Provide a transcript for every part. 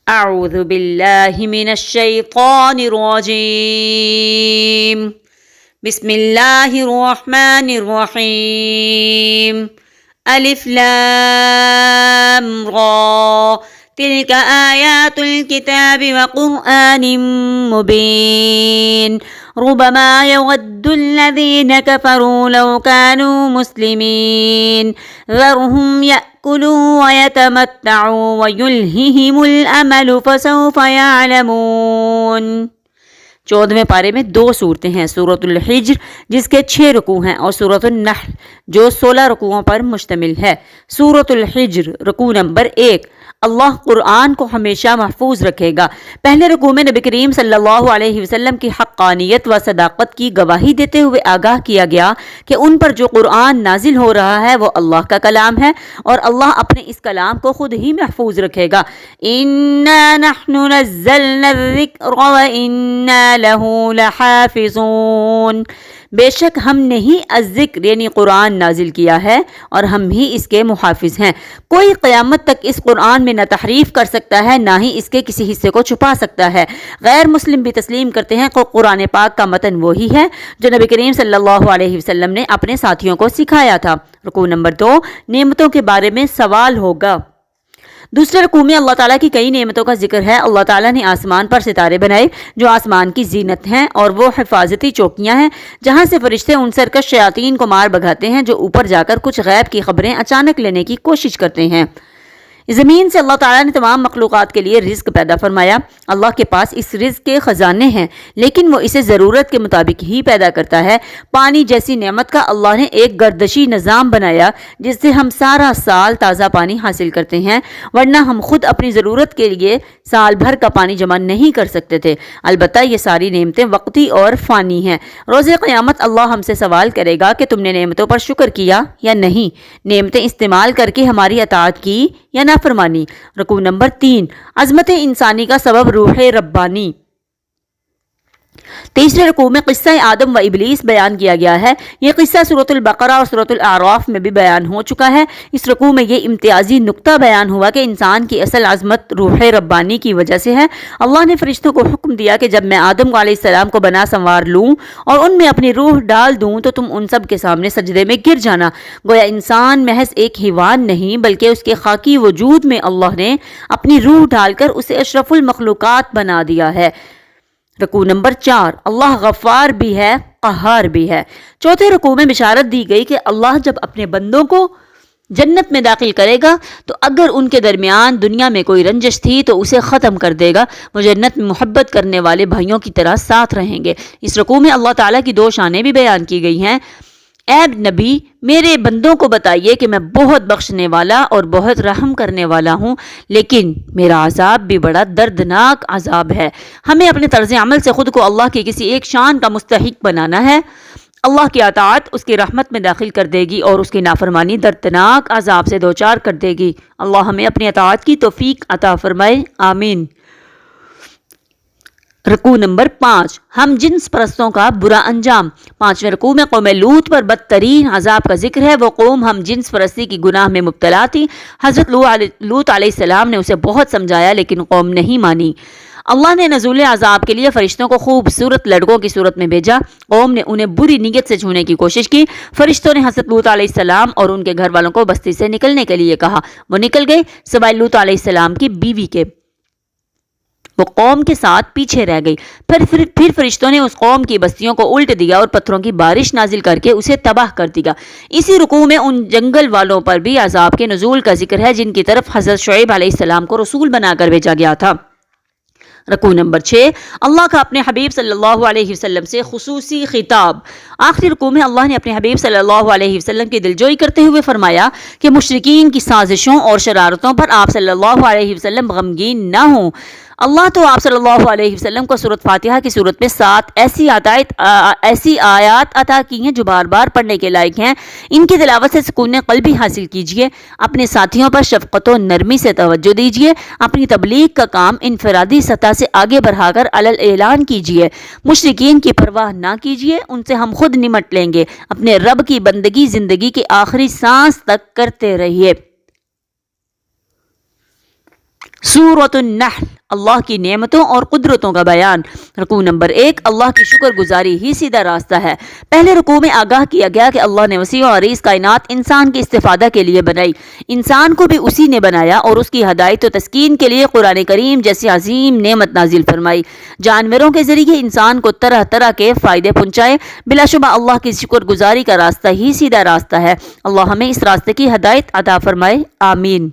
اعوذ باللہ من الشیطان الرجیم بسم اللہ الرحمن الرحیم الف لام را تلك آیات الكتاب وقرآن مبین ربما يود الذين كفروا لو كانوا مسلمين ذرهم يأكلوا ويتمتعوا ويلههم الأمل فسوف يعلمون۔ 14ویں پارے میں 2 صورتیں ہیں، سورۃ الحجر جس کے 6 رکوع ہیں اور سورۃ النحل جو 16 رکوعوں پر مشتمل ہے۔ سورۃ الحجر رکوع نمبر 1، اللہ قرآن کو ہمیشہ محفوظ رکھے گا۔ پہلے رکوع میں نبی کریم صلی اللہ علیہ وسلم کی حقانیت و صداقت کی گواہی دیتے ہوئے آگاہ کیا گیا کہ ان پر جو قرآن نازل ہو رہا ہے وہ اللہ کا کلام ہے اور اللہ اپنے اس کلام کو خود ہی محفوظ رکھے گا۔ اِنَّا نَحْنُ نَزَّلْنَا الذِّكْرَ وَإِنَّا لَهُ لَحَافِظُونَ، بے شک ہم نے ہی الذکر یعنی قرآن نازل کیا ہے اور ہم ہی اس کے محافظ ہیں۔ کوئی قیامت تک اس قرآن میں نہ تحریف کر سکتا ہے نہ ہی اس کے کسی حصے کو چھپا سکتا ہے۔ غیر مسلم بھی تسلیم کرتے ہیں کہ قرآن پاک کا متن وہی ہے جو نبی کریم صلی اللہ علیہ وسلم نے اپنے ساتھیوں کو سکھایا تھا۔ رکوع نمبر 2، نعمتوں کے بارے میں سوال ہوگا۔ دوسرے رکوع میں اللہ تعالیٰ کی کئی نعمتوں کا ذکر ہے۔ اللہ تعالیٰ نے آسمان پر ستارے بنائے جو آسمان کی زینت ہیں اور وہ حفاظتی چوکیاں ہیں جہاں سے فرشتے ان سرکش شیاطین کو مار بھگاتے ہیں جو اوپر جا کر کچھ غیب کی خبریں اچانک لینے کی کوشش کرتے ہیں۔ زمین سے اللہ تعالیٰ نے تمام مخلوقات کے لیے رزق پیدا فرمایا۔ اللہ کے پاس اس رزق کے خزانے ہیں لیکن وہ اسے ضرورت کے مطابق ہی پیدا کرتا ہے۔ پانی جیسی نعمت کا اللہ نے ایک گردشی نظام بنایا جس سے ہم سارا سال تازہ پانی حاصل کرتے ہیں، ورنہ ہم خود اپنی ضرورت کے لیے سال بھر کا پانی جمع نہیں کر سکتے تھے۔ البتہ یہ ساری نعمتیں وقتی اور فانی ہیں۔ روز قیامت اللہ ہم سے سوال کرے گا کہ تم نے نعمتوں پر شکر کیا یا نہیں، نعمتیں استعمال کر کے ہماری اطاعت کی یا نافرمانی۔ رکوع نمبر 3، عظمت انسانی کا سبب روح ربانی۔ تیسرے رکوع میں قصہ آدم و ابلیس بیان کیا گیا ہے۔ یہ قصہ سورۃ البقرہ اور سورۃ الاعراف میں بھی بیان ہو چکا ہے۔ اس رکوع میں یہ امتیازی نقطہ بیان ہوا کہ انسان کی اصل عظمت روح ربانی کی وجہ سے ہے۔ اللہ نے فرشتوں کو حکم دیا کہ جب میں آدم علیہ السلام کو بنا سنوار لوں اور ان میں اپنی روح ڈال دوں تو تم ان سب کے سامنے سجدے میں گر جانا۔ گویا انسان محض ایک حیوان نہیں بلکہ اس کے خاکی وجود میں اللہ نے اپنی روح ڈال کر اسے اشرف المخلوقات بنا دیا ہے۔ رکوع نمبر 4، اللہ غفار بھی ہے قہار بھی ہے۔ چوتھے رکوع میں بشارت دی گئی کہ اللہ جب اپنے بندوں کو جنت میں داخل کرے گا تو اگر ان کے درمیان دنیا میں کوئی رنجش تھی تو اسے ختم کر دے گا۔ وہ جنت میں محبت کرنے والے بھائیوں کی طرح ساتھ رہیں گے۔ اس رکوع میں اللہ تعالیٰ کی 2 شانیں بھی بیان کی گئی ہیں۔ اے نبی میرے بندوں کو بتائیے کہ میں بہت بخشنے والا اور بہت رحم کرنے والا ہوں، لیکن میرا عذاب بھی بڑا دردناک عذاب ہے۔ ہمیں اپنے طرز عمل سے خود کو اللہ کی کسی ایک شان کا مستحق بنانا ہے۔ اللہ کی اطاعت اس کی رحمت میں داخل کر دے گی اور اس کی نافرمانی دردناک عذاب سے دوچار کر دے گی۔ اللہ ہمیں اپنی اطاعت کی توفیق عطا فرمائے، آمین۔ رکوع نمبر 5، ہم جنس پرستوں کا برا انجام۔ 5ویں رکوع میں قوم لوط پر بدترین عذاب کا ذکر ہے۔ وہ قوم ہم جنس پرستی کی گناہ میں مبتلا تھی۔ حضرت لوط علیہ السلام نے اسے بہت سمجھایا لیکن قوم نہیں مانی۔ اللہ نے نزول عذاب کے لیے فرشتوں کو خوبصورت لڑکوں کی صورت میں بھیجا۔ قوم نے انہیں بری نیت سے چھونے کی کوشش کی۔ فرشتوں نے حضرت لوط علیہ السلام اور ان کے گھر والوں کو بستی سے نکلنے کے لیے کہا۔ وہ نکل گئے سوائے لوط علیہ السلام کی بیوی کے۔ وہ قوم کے ساتھ پیچھے رہ گئی۔ پھر فرشتوں نے اس قوم کی بستیوں کو الٹ دیا اور پتھروں کی بارش نازل کر کے اسے تباہ کر دیا۔ اسی رکوع میں ان جنگل والوں پر بھی عذاب کے نزول کا ذکر ہے جن کی طرف حضرت شعیب علیہ السلام کو رسول بنا کر بھیجا گیا تھا۔ رکوع نمبر 6، اللہ کا اپنے حبیب صلی اللہ علیہ وسلم سے خصوصی خطاب۔ آخری رکوع میں اللہ نے اپنے حبیب صلی اللہ علیہ وسلم کی دلجوئی کرتے ہوئے فرمایا کہ مشرکین کی سازشوں اور شرارتوں پر آپ صلی اللہ علیہ وسلم غمگین نہ ہوں۔ اللہ تو آپ صلی اللہ علیہ وسلم کو سورۃ فاتحہ کی صورت میں 7 ایسی آیات عطا کی ہیں جو بار بار پڑھنے کے لائق ہیں۔ ان کی تلاوت سے سکون قلبی حاصل کیجیے۔ اپنے ساتھیوں پر شفقت و نرمی سے توجہ دیجیے۔ اپنی تبلیغ کا کام انفرادی سطح سے آگے بڑھا کر علل اعلان کیجیے۔ مشرکین کی پرواہ نہ کیجیے، ان سے ہم خود نمٹ لیں گے۔ اپنے رب کی بندگی زندگی کے آخری سانس تک کرتے رہیے۔ سورۃ النحل اللہ کی نعمتوں اور قدرتوں کا بیان۔ رکوع نمبر 1، اللہ کی شکر گزاری ہی سیدھا راستہ ہے۔ پہلے رکوع میں آگاہ کیا گیا کہ اللہ نے وسیع و عریض کائنات انسان کے استفادہ کے لیے بنائی، انسان کو بھی اسی نے بنایا اور اس کی ہدایت و تسکین کے لیے قرآن کریم جیسی عظیم نعمت نازل فرمائی، جانوروں کے ذریعے انسان کو طرح طرح کے فائدے پہنچائے۔ بلا شبہ اللہ کی شکر گزاری کا راستہ ہی سیدھا راستہ ہے۔ اللہ ہمیں اس راستے کی ہدایت عطا فرمائے، آمین۔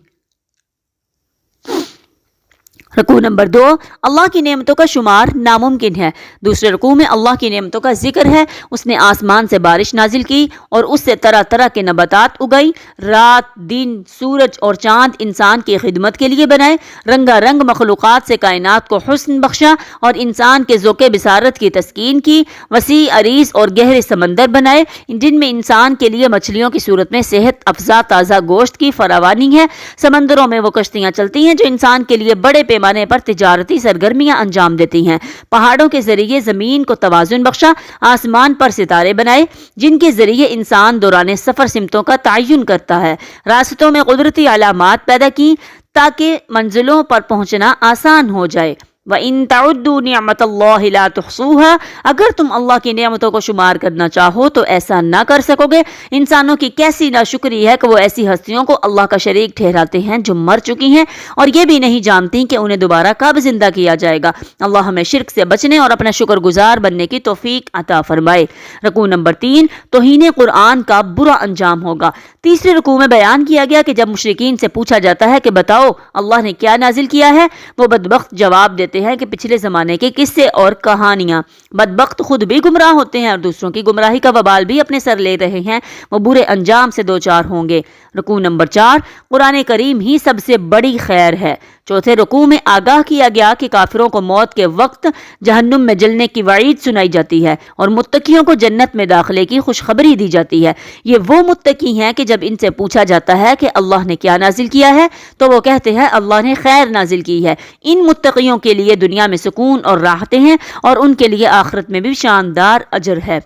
رکوع نمبر 2، اللہ کی نعمتوں کا شمار ناممکن ہے۔ دوسرے رکوع میں اللہ کی نعمتوں کا ذکر ہے۔ اس نے آسمان سے بارش نازل کی اور اس سے طرح طرح کے نباتات اگائی، رات، دن، سورج اور چاند انسان کی خدمت کے لیے بنائے، رنگا رنگ مخلوقات سے کائنات کو حسن بخشا اور انسان کے ذوق بصارت کی تسکین کی، وسیع عریض اور گہرے سمندر بنائے جن میں انسان کے لیے مچھلیوں کی صورت میں صحت افزا تازہ گوشت کی فراوانی ہے، سمندروں میں وہ کشتیاں چلتی ہیں جو انسان کے لیے بڑے پیمانے پر تجارتی سرگرمیاں انجام دیتی ہیں، پہاڑوں کے ذریعے زمین کو توازن بخشا، آسمان پر ستارے بنائے جن کے ذریعے انسان دوران سفر سمتوں کا تعین کرتا ہے، راستوں میں قدرتی علامات پیدا کی تاکہ منزلوں پر پہنچنا آسان ہو جائے۔ وَإِن تَعُدُّوا نِعْمَةَ اللَّهِ لَا تُحْصُوهَا، اگر تم اللہ کی نعمتوں کو شمار کرنا چاہو تو ایسا نہ کر سکو گے۔ انسانوں کی کیسی ناشکری ہے کہ وہ ایسی ہستیوں کو اللہ کا شریک ٹھہراتے ہیں جو مر چکی ہیں اور یہ بھی نہیں جانتی کہ انہیں دوبارہ کب زندہ کیا جائے گا۔ اللہ ہمیں شرک سے بچنے اور اپنا شکر گزار بننے کی توفیق عطا فرمائے۔ رکوع نمبر 3، توہین قرآن کا برا انجام ہوگا۔ تیسرے رکوع میں بیان کیا گیا کہ جب مشرکین سے پوچھا جاتا ہے کہ بتاؤ اللہ نے کیا نازل کیا ہے، وہ بدبخت جواب دیتے ہیں کہ پچھلے زمانے کے قصے اور کہانیاں۔ بدبخت خود بھی گمراہ ہوتے ہیں اور دوسروں کی گمراہی کا وبال بھی اپنے سر لے رہے ہیں، وہ برے انجام سے دوچار ہوں گے۔ رکوع نمبر 4، قرآن کریم ہی سب سے بڑی خیر ہے۔ چوتھے رکوع میں آگاہ کیا گیا کہ کافروں کو موت کے وقت جہنم میں جلنے کی وعید سنائی جاتی ہے اور متقیوں کو جنت میں داخلے کی خوشخبری دی جاتی ہے۔ یہ وہ متقی ہیں کہ جب ان سے پوچھا جاتا ہے کہ اللہ نے کیا نازل کیا ہے تو وہ کہتے ہیں اللہ نے خیر نازل کی ہے۔ ان متقیوں کے لیے دنیا میں سکون اور راحتیں ہیں اور ان کے لیے آخرت میں بھی شاندار اجر ہے۔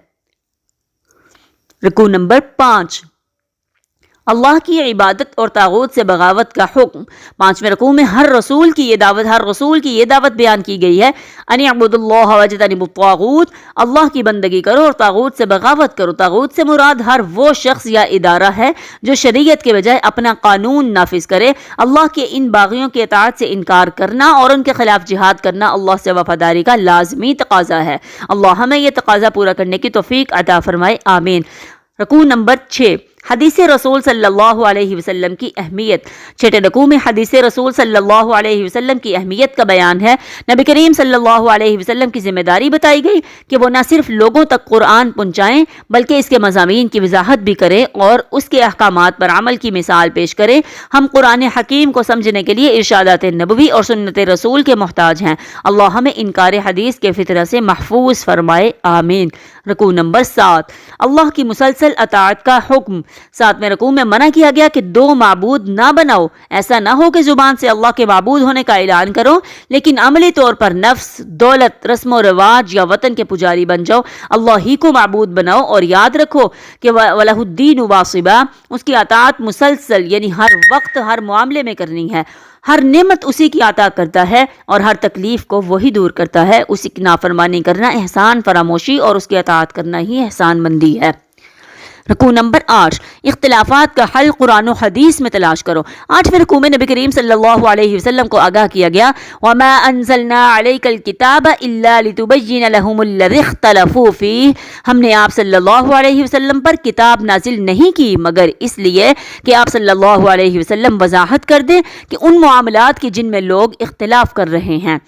رکوع نمبر 5، اللہ کی عبادت اور طاغوت سے بغاوت کا حکم۔ پانچویں رکوع میں ہر رسول کی یہ دعوت بیان کی گئی ہے، ان اعبدوا اللہ واجتنبوا الطاغوت، اللہ کی بندگی کرو اور طاغوت سے بغاوت کرو۔ طاغوت سے مراد ہر وہ شخص یا ادارہ ہے جو شریعت کے بجائے اپنا قانون نافذ کرے۔ اللہ کے ان باغیوں کی اطاعت سے انکار کرنا اور ان کے خلاف جہاد کرنا اللہ سے وفاداری کا لازمی تقاضا ہے۔ اللہ ہمیں یہ تقاضا پورا کرنے کی توفیق عطا فرمائے، آمین۔ رکوع نمبر 6، حدیث رسول صلی اللہ علیہ وسلم کی اہمیت۔ چھٹے رکوع میں حدیث رسول صلی اللہ علیہ وسلم کی اہمیت کا بیان ہے۔ نبی کریم صلی اللہ علیہ وسلم کی ذمہ داری بتائی گئی کہ وہ نہ صرف لوگوں تک قرآن پہنچائیں بلکہ اس کے مضامین کی وضاحت بھی کریں اور اس کے احکامات پر عمل کی مثال پیش کریں۔ ہم قرآن حکیم کو سمجھنے کے لیے ارشادات نبوی اور سنت رسول کے محتاج ہیں۔ اللہ ہمیں انکار حدیث کے فتنہ سے محفوظ فرمائے، آمین۔ رکوع نمبر 7، اللہ کی مسلسل اطاعت کا حکم۔ ساتویں رکوع میں منع کیا گیا کہ دو معبود نہ بناؤ، ایسا نہ ہو کہ زبان سے اللہ کے معبود ہونے کا اعلان کرو لیکن عملی طور پر نفس، دولت، رسم و رواج یا وطن کے پجاری بن جاؤ۔ اللہ ہی کو معبود بناؤ اور یاد رکھو کہ وَلَهُ الدِّينُ وَاصِبًا، اس کی اطاعت مسلسل یعنی ہر وقت ہر معاملے میں کرنی ہے۔ ہر نعمت اسی کی عطا کرتا ہے اور ہر تکلیف کو وہی دور کرتا ہے۔ اسی کی نافرمانی کرنا احسان فراموشی اور اس کی اطاعت کرنا ہی احسان مندی ہے۔ رکوع نمبر 8، اختلافات کا حل قرآن و حدیث میں تلاش کرو۔ 8ویں رکوع میں نبی کریم صلی اللہ علیہ وسلم کو آگاہ کیا گیا، وَمَا أَنزَلْنَا عَلَيْكَ الْكِتَابَ إِلَّا لِتُبَيِّنَ لَهُمُ الَّذِي اخْتَلَفُوا فِيهِ، ہم نے آپ صلی اللہ علیہ وسلم پر کتاب نازل نہیں کی مگر اس لیے کہ آپ صلی اللہ علیہ وسلم وضاحت کر دیں کہ ان معاملات کی جن میں لوگ اختلاف کر رہے ہیں۔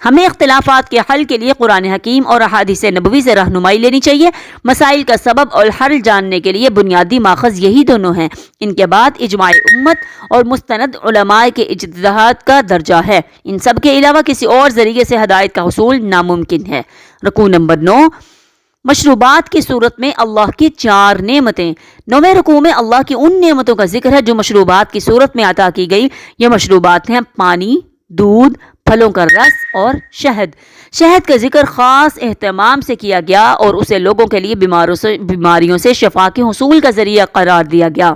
ہمیں اختلافات کے حل کے لیے قرآن حکیم اور احادیث نبوی سے رہنمائی لینی چاہیے۔ مسائل کا سبب اور حل جاننے کے لیے بنیادی ماخذ یہی دونوں ہیں۔ ان کے بعد اجماع امت اور مستند علماء کے اجتہاد کا درجہ ہے۔ ان سب کے علاوہ کسی اور ذریعے سے ہدایت کا حصول ناممکن ہے۔ رکوع نمبر 9، مشروبات کی صورت میں اللہ کی 4 نعمتیں۔ 9ویں رکوع میں اللہ کی ان نعمتوں کا ذکر ہے جو مشروبات کی صورت میں عطا کی گئی۔ یہ مشروبات ہیں پانی، دودھ، پھلوں کا رس اور شہد۔ شہد کا ذکر خاص اہتمام سے کیا گیا اور اسے لوگوں کے لیے بیماریوں سے شفا کے حصول کا ذریعہ قرار دیا گیا۔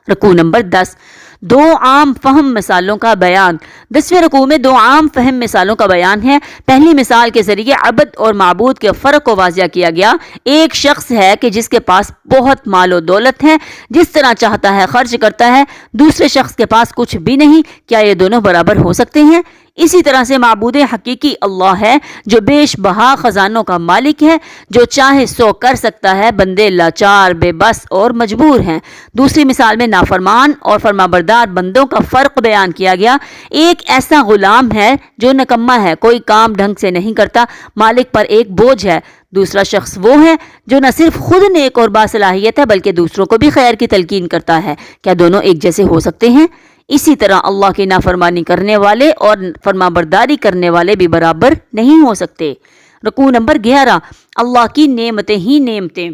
رکوع نمبر 10، دو عام فہم مثالوں کا بیان۔ 10ویں رکوع میں دو عام فہم مثالوں کا بیان ہے۔ پہلی مثال کے ذریعے عبد اور معبود کے فرق کو واضح کیا گیا۔ ایک شخص ہے کہ جس کے پاس بہت مال و دولت ہے، جس طرح چاہتا ہے خرچ کرتا ہے۔ دوسرے شخص کے پاس کچھ بھی نہیں، کیا یہ دونوں برابر ہو سکتے ہیں؟ اسی طرح سے معبود حقیقی اللہ ہے جو بیش بہا خزانوں کا مالک ہے، جو چاہے سو کر سکتا ہے، بندے لاچار، بے بس اور مجبور ہیں۔ دوسری مثال میں نافرمان اور فرمانبردار بندوں کا فرق بیان کیا گیا۔ ایک ایسا غلام ہے جو نکما ہے، کوئی کام ڈھنگ سے نہیں کرتا، مالک پر ایک بوجھ ہے۔ دوسرا شخص وہ ہے جو نہ صرف خود نیک اور باصلاحیت ہے بلکہ دوسروں کو بھی خیر کی تلقین کرتا ہے۔ کیا دونوں ایک جیسے ہو سکتے ہیں؟ اسی طرح اللہ کی نافرمانی کرنے والے اور فرمانبرداری کرنے والے بھی برابر نہیں ہو سکتے۔ رکوع نمبر 11، اللہ کی نعمتیں ہی نعمتیں۔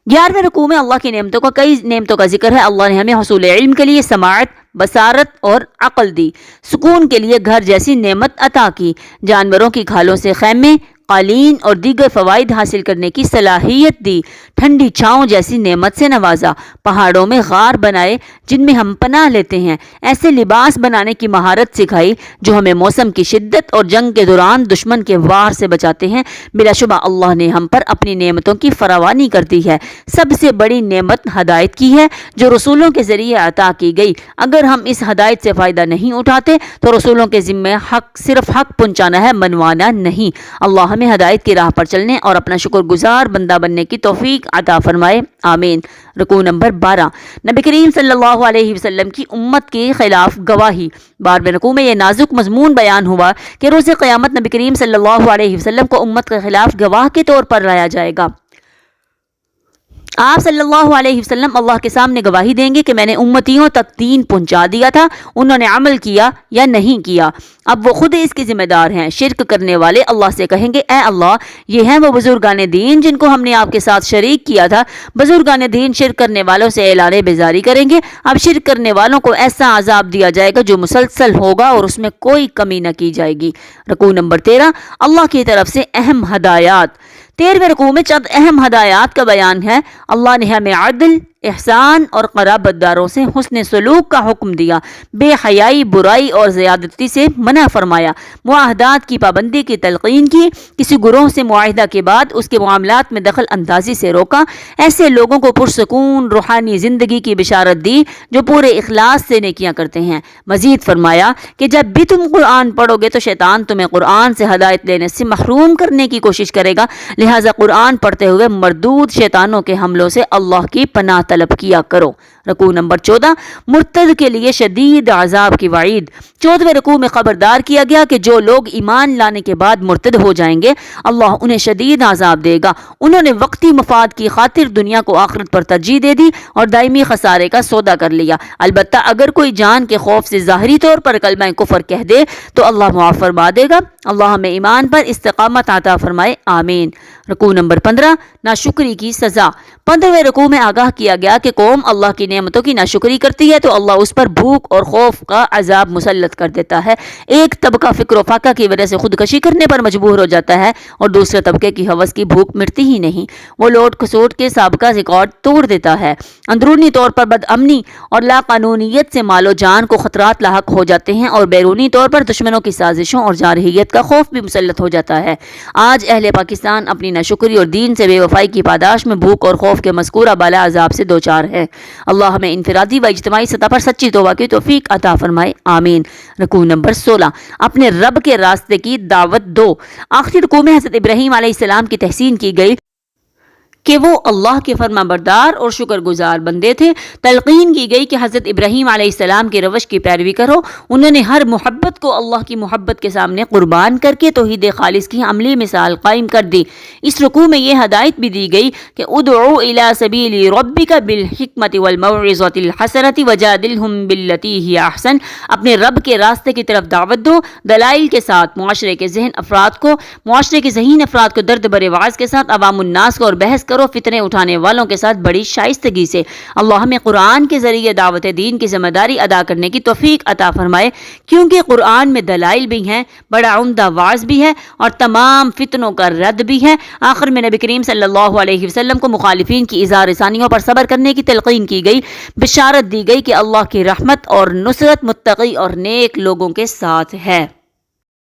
11ویں رکوع میں اللہ کی نعمتوں کا کئی نعمتوں کا ذکر ہے۔ اللہ نے ہمیں حصول علم کے لیے سماعت، بصارت اور عقل دی، سکون کے لیے گھر جیسی نعمت عطا کی، جانوروں کی کھالوں سے خیمے، قالین اور دیگر فوائد حاصل کرنے کی صلاحیت دی، ٹھنڈی چھاؤں جیسی نعمت سے نوازا، پہاڑوں میں غار بنائے جن میں ہم پناہ لیتے ہیں، ایسے لباس بنانے کی مہارت سکھائی جو ہمیں موسم کی شدت اور جنگ کے دوران دشمن کے وار سے بچاتے ہیں۔ بلا شبہ اللہ نے ہم پر اپنی نعمتوں کی فراوانی کر دی ہے۔ سب سے بڑی نعمت ہدایت کی ہے جو رسولوں کے ذریعے عطا کی گئی۔ اگر ہم اس ہدایت سے فائدہ نہیں اٹھاتے تو رسولوں کے ذمہ صرف حق پہنچانا ہے، منوانا نہیں۔ اللہ ہمیں ہدایت کی راہ پر چلنے اور اپنا شکر گزار بندہ بننے کی توفیق عطا فرمائے، آمین۔ رکوع نمبر 12، نبی کریم صلی اللہ علیہ وسلم کی امت کے خلاف گواہی۔ 12ویں رکوع میں یہ نازک مضمون بیان ہوا کہ روز قیامت نبی کریم صلی اللہ علیہ وسلم کو امت کے خلاف گواہ کے طور پر لایا جائے گا۔ آپ صلی اللہ علیہ وسلم اللہ کے سامنے گواہی دیں گے کہ میں نے امتیوں تک دین پہنچا دیا تھا، انہوں نے عمل کیا یا نہیں کیا۔ اب وہ خود اس کے ذمہ دار ہیں۔ شرک کرنے والے اللہ سے کہیں گے، اے اللہ، یہ ہیں وہ بزرگان دین جن کو ہم نے آپ کے ساتھ شریک کیا تھا۔ بزرگان دین شرک کرنے والوں سے اعلان بیزاری کریں گے۔ اب شرک کرنے والوں کو ایسا عذاب دیا جائے گا جو مسلسل ہوگا اور اس میں کوئی کمی نہ کی جائے گی۔ رکوع نمبر 13، اللہ کی طرف سے اہم ہدایات۔ 13ویں رکوع میں چند اہم ہدایات کا بیان ہے۔ اللہ نے ہمیں عدل، احسان اور قرابت داروں سے حسن سلوک کا حکم دیا، بے حیائی، برائی اور زیادتی سے منع فرمایا، معاہدات کی پابندی کی تلقین کی، کسی گروہ سے معاہدہ کے بعد اس کے معاملات میں دخل اندازی سے روکا، ایسے لوگوں کو پرسکون روحانی زندگی کی بشارت دی جو پورے اخلاص سے نیکیاں کرتے ہیں۔ مزید فرمایا کہ جب بھی تم قرآن پڑھو گے تو شیطان تمہیں قرآن سے ہدایت لینے سے محروم کرنے کی کوشش کرے گا، لہٰذا قرآن پڑھتے ہوئے مردود شیطانوں کے حملوں سے اللہ کی پناہ طلب کیا کرو۔ رکوع نمبر 14، مرتد کے لیے شدید عذاب کی وعید۔ 14ویں رکوع میں خبردار کیا گیا کہ جو لوگ ایمان لانے کے بعد مرتد ہو جائیں گے اللہ انہیں شدید عذاب دے گا۔ انہوں نے وقتی مفاد کی خاطر دنیا کو آخرت پر ترجیح دے دی اور دائمی خسارے کا سودا کر لیا۔ البتہ اگر کوئی جان کے خوف سے ظاہری طور پر کلمہ کفر کہہ دے تو اللہ معاف فرما دے گا۔ اللہ ہمیں ایمان پر استقامت عطا فرمائے، آمین۔ رکوع نمبر 15، ناشکری کی سزا۔ 15ویں رکوع میں آگاہ کیا گیا کہ قوم اللہ کی نعمتوں کی ناشکری کرتی ہے تو اللہ اس پر بھوک اور خوف کا عذاب مسلط کر دیتا ہے۔ ایک طبقہ فکر و فاقہ کی وجہ سے خودکشی کرنے پر مجبور ہو جاتا ہے اور دوسرے طبقے کی ہوس کی بھوک مٹتی ہی نہیں، وہ لوٹ کھسوٹ کے سابقہ ریکارڈ توڑ دیتا ہے۔ اندرونی طور پر بد امنی اور لا قانونیت سے مال و جان کو خطرات لاحق ہو جاتے ہیں اور بیرونی طور پر دشمنوں کی سازشوں اور جارحیت کا خوف بھی مسلط ہو جاتا ہے۔ آج اہل پاکستان اپنی ناشکری اور دین سے بے وفائی کی پاداش میں بھوک اور خوف کے مذکورہ بالا عذاب سے دوچار ہے۔ اللہ ہمیں انفرادی و اجتماعی سطح پر سچی توبہ کی توفیق عطا فرمائے، آمین۔ رکوع نمبر 16، اپنے رب کے راستے کی دعوت دو۔ آخری رکوع میں حضرت ابراہیم علیہ السلام کی تحسین کی گئی کہ وہ اللہ کے فرما بردار اور شکر گزار بندے تھے۔ تلقین کی گئی کہ حضرت ابراہیم علیہ السلام کے روش کی پیروی کرو۔ انہوں نے ہر محبت کو اللہ کی محبت کے سامنے قربان کر کے توحید خالص کی عملی مثال قائم کر دی۔ اس رکوع میں یہ ہدایت بھی دی گئی کہ ادعو الی سبیل ربک بالحکمت والموعظۃ الحسنۃ وجادلہم باللتی ہی احسن۔ اپنے رب کے راستے کی طرف دعوت دو، دلائل کے ساتھ، معاشرے کے ذہین افراد کو درد برے واعظ کے ساتھ عوام الناس کو اور بحث کرو فتنے اٹھانے والوں کے ساتھ بڑی شائستگی سے۔ اللہ ہمیں قرآن کے ذریعے دعوت دین کی ذمہ داری ادا کرنے کی توفیق عطا فرمائے، کیونکہ قرآن میں دلائل بھی ہیں، بڑا عمدہ واعظ بھی ہے اور تمام فتنوں کا رد بھی ہے۔ آخر میں نبی کریم صلی اللہ علیہ وسلم کو مخالفین کی اظہار ثانیوں پر صبر کرنے کی تلقین کی گئی، بشارت دی گئی کہ اللہ کی رحمت اور نصرت متقی اور نیک لوگوں کے ساتھ ہے۔